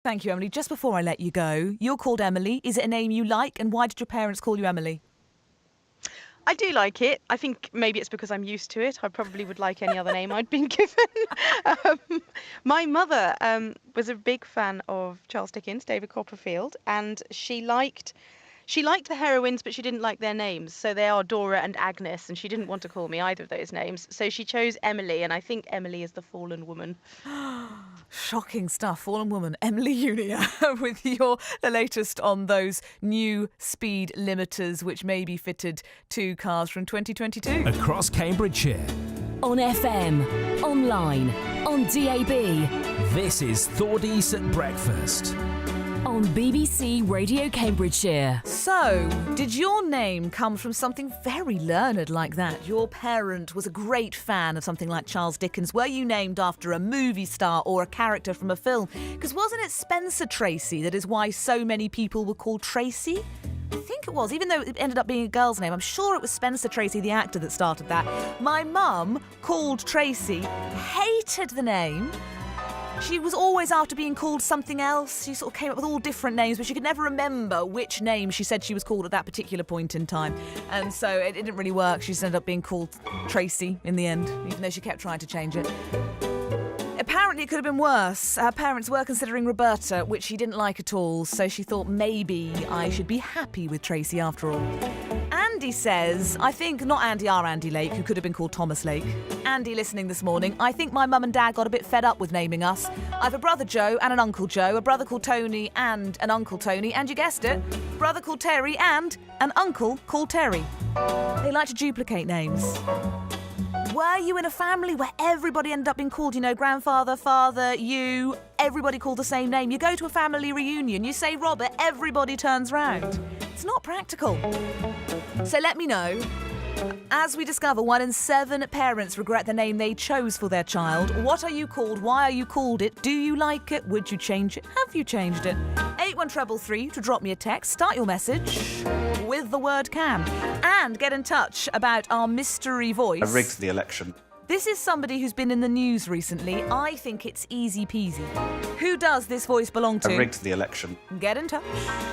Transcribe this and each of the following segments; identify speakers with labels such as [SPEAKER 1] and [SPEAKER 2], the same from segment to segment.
[SPEAKER 1] Thank you, Emily. Just before I let you go, you're called Emily. Is it a name you like? And why did your parents call you Emily?
[SPEAKER 2] I do like it. I think maybe it's because I'm used to it. I probably would like any other name I'd been given. My mother was a big fan of Charles Dickens, David Copperfield, and she liked the heroines, but she didn't like their names. So they are Dora and Agnes, and she didn't want to call me either of those names. So she chose Emily, and I think Emily is the fallen woman.
[SPEAKER 1] Shocking stuff. Fallen woman, Emily Unia, with the latest on those new speed limiters, which may be fitted to cars from 2022.
[SPEAKER 3] Across Cambridgeshire.
[SPEAKER 4] On FM, online, on DAB.
[SPEAKER 3] This is Thordies at Breakfast.
[SPEAKER 4] On BBC Radio Cambridgeshire.
[SPEAKER 1] So, did your name come from something very learned like that? Your parent was a great fan of something like Charles Dickens. Were you named after a movie star or a character from a film? Because wasn't it Spencer Tracy that is why so many people were called Tracy? I think it was, even though it ended up being a girl's name. I'm sure it was Spencer Tracy, the actor, that started that. My mum called Tracy, hated the name. She was always after being called something else. She sort of came up with all different names, but she could never remember which name she said she was called at that particular point in time. And so it didn't really work. She just ended up being called Tracy in the end, even though she kept trying to change it. Apparently it could have been worse. Her parents were considering Roberta, which she didn't like at all, so she thought maybe I should be happy with Tracy after all. Andy says, I think, not Andy, our Andy Lake, who could have been called Thomas Lake. Andy listening this morning, I think my mum and dad got a bit fed up with naming us. I have a brother Joe and an uncle Joe, a brother called Tony and an uncle Tony, and you guessed it, brother called Terry and an uncle called Terry. They like to duplicate names. Were you in a family where everybody ended up being called, grandfather, father, you, everybody called the same name? You go to a family reunion, you say Robert, everybody turns round. It's not practical. So let me know. As we discover, 1 in 7 parents regret the name they chose for their child. What are you called? Why are you called it? Do you like it? Would you change it? Have you changed it? 81333 to drop me a text. Start your message with the word can. And get in touch about our mystery voice.
[SPEAKER 5] I rigged the election.
[SPEAKER 1] This is somebody who's been in the news recently. I think it's easy peasy. Who does this voice belong to?
[SPEAKER 5] I rigged the election.
[SPEAKER 1] Get in touch.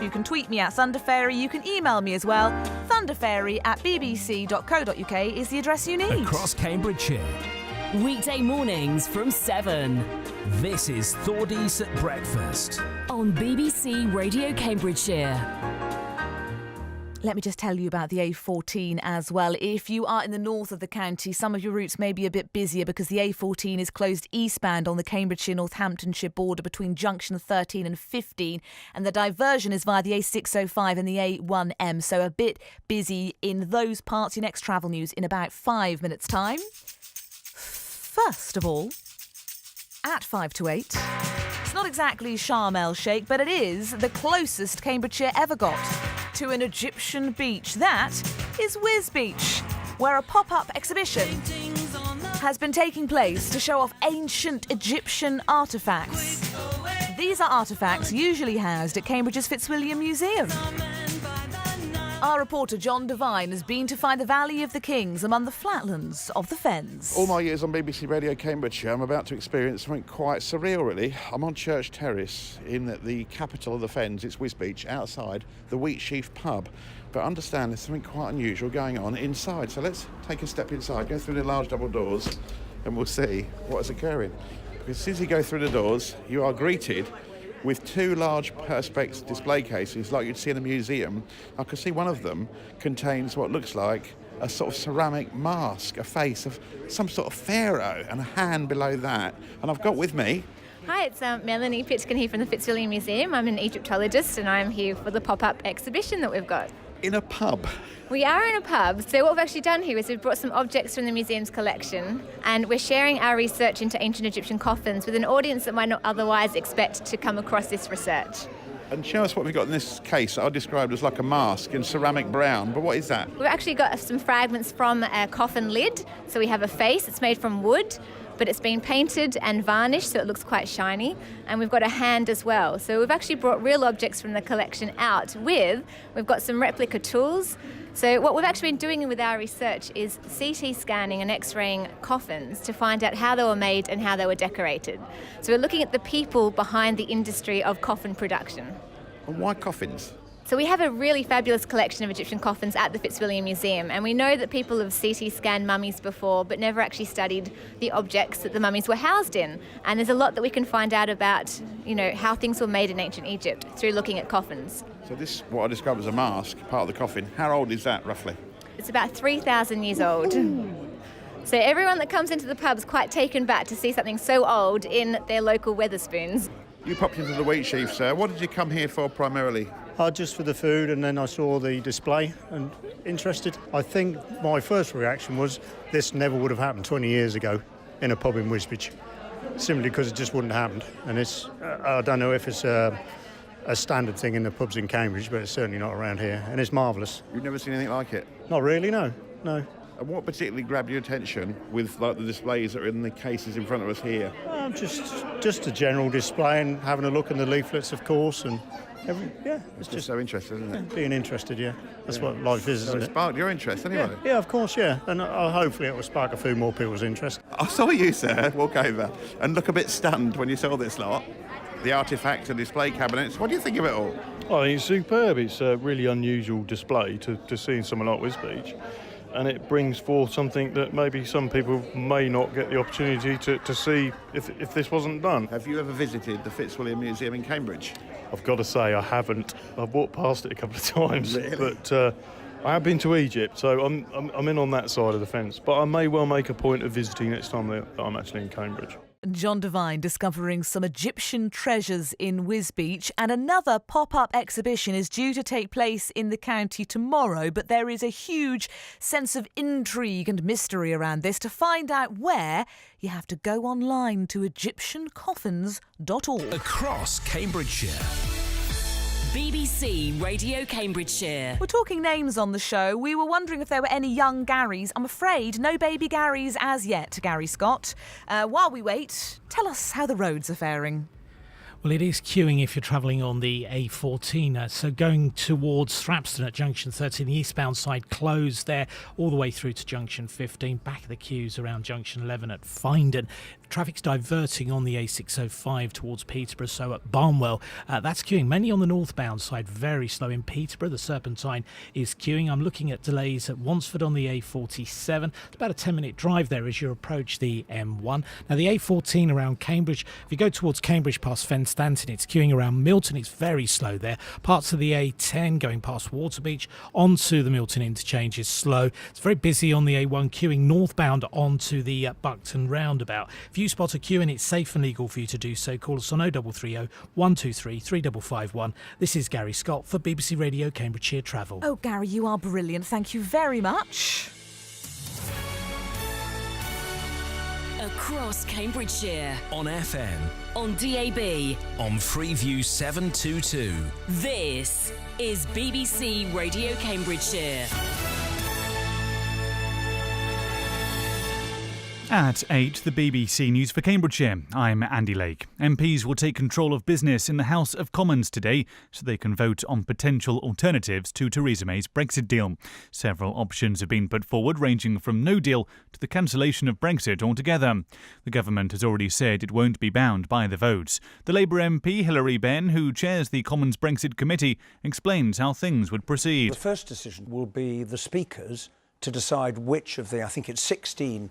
[SPEAKER 1] You can tweet me at Thunderfairy. You can email me as well. thunderfairy@bbc.co.uk is the address you need.
[SPEAKER 3] Across Cambridgeshire.
[SPEAKER 4] Weekday mornings from 7.
[SPEAKER 3] This is Thordies at Breakfast.
[SPEAKER 4] On BBC Radio Cambridgeshire.
[SPEAKER 1] Let me just tell you about the A14 as well. If you are in the north of the county, some of your routes may be a bit busier because the A14 is closed eastbound on the Cambridgeshire-Northamptonshire border between junction 13 and 15, and the diversion is via the A605 and the A1M, so a bit busy in those parts. Your next travel news in about 5 minutes' time. First of all, at 5 to 8, it's not exactly Sharm el-Sheikh, but it is the closest Cambridgeshire ever got to an Egyptian beach. That is Whiz Beach, where a pop-up exhibition has been taking place to show off ancient Egyptian artefacts. These are artefacts usually housed at Cambridge's Fitzwilliam Museum. Our reporter John Devine has been to find the Valley of the Kings among the flatlands of the Fens.
[SPEAKER 6] All my years on BBC Radio Cambridgeshire, I'm about to experience something quite surreal, really. I'm on Church Terrace in the capital of the Fens. It's Whiz Beach, outside the Wheatsheaf pub. But understand there's something quite unusual going on inside. So let's take a step inside, go through the large double doors, and we'll see what is occurring. Because as soon as you go through the doors, you are greeted with 2 large perspex display cases like you'd see in a museum. I can see one of them contains what looks like a sort of ceramic mask, a face of some sort of pharaoh, and a hand below that. And I've got with me...
[SPEAKER 7] Hi, it's Melanie Pitchkin here from the Fitzwilliam Museum. I'm an Egyptologist and I'm here for the pop-up exhibition that we've got.
[SPEAKER 6] in a pub.
[SPEAKER 7] We are in a pub, so what we've actually done here is we've brought some objects from the museum's collection and we're sharing our research into ancient Egyptian coffins with an audience that might not otherwise expect to come across this research.
[SPEAKER 6] And show us what we've got in this case. I described as like a mask in ceramic brown, but what is that?
[SPEAKER 7] We've actually got some fragments from a coffin lid. So we have a face, it's made from wood, but it's been painted and varnished so it looks quite shiny. And we've got a hand as well. So we've actually brought real objects from the collection out we've got some replica tools, So what we've actually been doing with our research is CT scanning and X-raying coffins to find out how they were made and how they were decorated. So we're looking at the people behind the industry of coffin production.
[SPEAKER 6] And why coffins?
[SPEAKER 7] So we have a really fabulous collection of Egyptian coffins at the Fitzwilliam Museum, and we know that people have CT scanned mummies before but never actually studied the objects that the mummies were housed in. And there's a lot that we can find out about, how things were made in ancient Egypt through looking at coffins.
[SPEAKER 6] So this, what I described as a mask, part of the coffin, how old is that roughly?
[SPEAKER 7] It's about 3,000 years old. So everyone that comes into the pub is quite taken back to see something so old in their local Wetherspoons.
[SPEAKER 6] You popped into the Wheat Sheaf, sir. What did you come here for primarily?
[SPEAKER 5] Just for the food, and then I saw the display and interested. I think my first reaction was this never would have happened 20 years ago in a pub in Wisbech, simply because it just wouldn't have happened. And it's, I don't know if it's a standard thing in the pubs in Cambridge, but it's certainly not around here, and it's marvellous.
[SPEAKER 6] You've never seen anything like it?
[SPEAKER 5] Not really, no.
[SPEAKER 6] And what particularly grabbed your attention with the displays that are in the cases in front of us here?
[SPEAKER 5] Just a general display and having a look in the leaflets, of course, and
[SPEAKER 6] It's just so interesting, isn't it?
[SPEAKER 5] being interested, That's what life is,
[SPEAKER 6] So
[SPEAKER 5] isn't
[SPEAKER 6] it
[SPEAKER 5] it?
[SPEAKER 6] sparked your interest anyway?
[SPEAKER 5] Yeah, of course, and hopefully it will spark a few more people's interest.
[SPEAKER 6] I saw you, sir, walk over and look a bit stunned when you saw this lot. The artefacts and display cabinets. What do you think of it all?
[SPEAKER 8] I think it's superb. It's a really unusual display to see in somewhere like Wisbech. And it brings forth something that maybe some people may not get the opportunity to see if this wasn't done.
[SPEAKER 6] Have you ever visited the Fitzwilliam Museum in Cambridge?
[SPEAKER 8] I've got to say I haven't. I've walked past it a couple of times,
[SPEAKER 6] Really?
[SPEAKER 8] but I have been to Egypt, so I'm in on that side of the fence. But I may well make a point of visiting next time that I'm actually in Cambridge.
[SPEAKER 1] John Devine discovering some Egyptian treasures in Wisbech, and another pop-up exhibition is due to take place in the county tomorrow, but there is a huge sense of intrigue and mystery around this. To find out where, you have to go online to egyptiancoffins.org.
[SPEAKER 3] Across Cambridgeshire.
[SPEAKER 4] BBC Radio Cambridgeshire.
[SPEAKER 1] We're talking names on the show. We were wondering if there were any young Garys. I'm afraid no baby Garys as yet, Gary Scott. While we wait, tell us how the roads are faring.
[SPEAKER 9] Well, it is queuing if you're travelling on the A14. So going towards Thrapston at junction 13, the eastbound side closed there all the way through to junction 15. Back of the queues around junction 11 at Findon. Traffic's diverting on the A605 towards Peterborough, so at Barnwell. That's queuing mainly on the northbound side, very slow in Peterborough. The Serpentine is queuing. I'm looking at delays at Wansford on the A47. It's about a 10-minute drive there as you approach the M1. Now, the A14 around Cambridge, if you go towards Cambridge past Fenstanton, it's queuing around Milton. It's very slow there. Parts of the A10 going past Waterbeach onto the Milton interchange is slow. It's very busy on the A1 queuing northbound onto the Buckton roundabout. If you spot a queue and it's safe and legal for you to do so, call us on 0330 123 3551. This is Gary Scott for BBC Radio Cambridgeshire Travel.
[SPEAKER 1] Oh, Gary, you are brilliant. Thank you very much.
[SPEAKER 4] Across Cambridgeshire.
[SPEAKER 3] On FM.
[SPEAKER 4] On DAB.
[SPEAKER 3] On Freeview 722.
[SPEAKER 4] This is BBC Radio Cambridgeshire.
[SPEAKER 10] At 8, the BBC News for Cambridgeshire. I'm Andy Lake. MPs will take control of business in the House of Commons today so they can vote on potential alternatives to Theresa May's Brexit deal. Several options have been put forward, ranging from no deal to the cancellation of Brexit altogether. The government has already said it won't be bound by the votes. The Labour MP Hilary Benn, who chairs the Commons Brexit Committee, explains how things would proceed.
[SPEAKER 11] The first decision will be the Speaker's to decide which of the, I think it's 16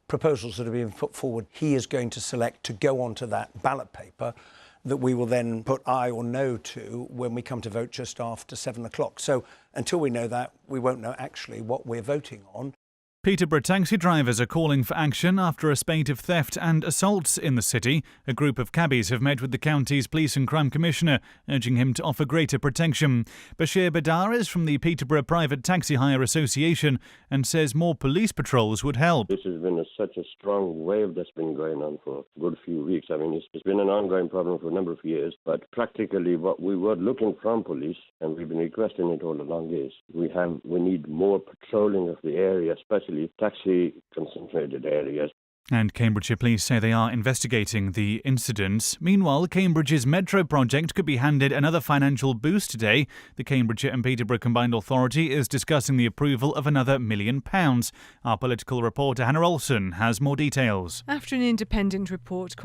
[SPEAKER 11] proposals that are being put forward, he is going to select to go onto that ballot paper that we will then put aye or no to when we come to vote just after 7 o'clock. So until we know that, we won't know actually what we're voting on.
[SPEAKER 10] Peterborough taxi drivers are calling for action after a spate of theft and assaults in the city. A group of cabbies have met with the county's Police and Crime Commissioner, urging him to offer greater protection. Bashir Badar is from the Peterborough Private Taxi Hire Association and says more police patrols would help.
[SPEAKER 12] This has been such a strong wave that's been going on for a good few weeks. I mean, it's been an ongoing problem for a number of years, but practically what we were looking from police, and we've been requesting it all along, is we need more patrolling of the area, especially taxi concentrated areas.
[SPEAKER 10] And Cambridgeshire Police say they are investigating the incident. Meanwhile, Cambridge's Metro project could be handed another financial boost today. The Cambridgeshire and Peterborough Combined Authority is discussing the approval of another £1 million. Our political reporter Hannah Olsen has more details.
[SPEAKER 13] After an independent report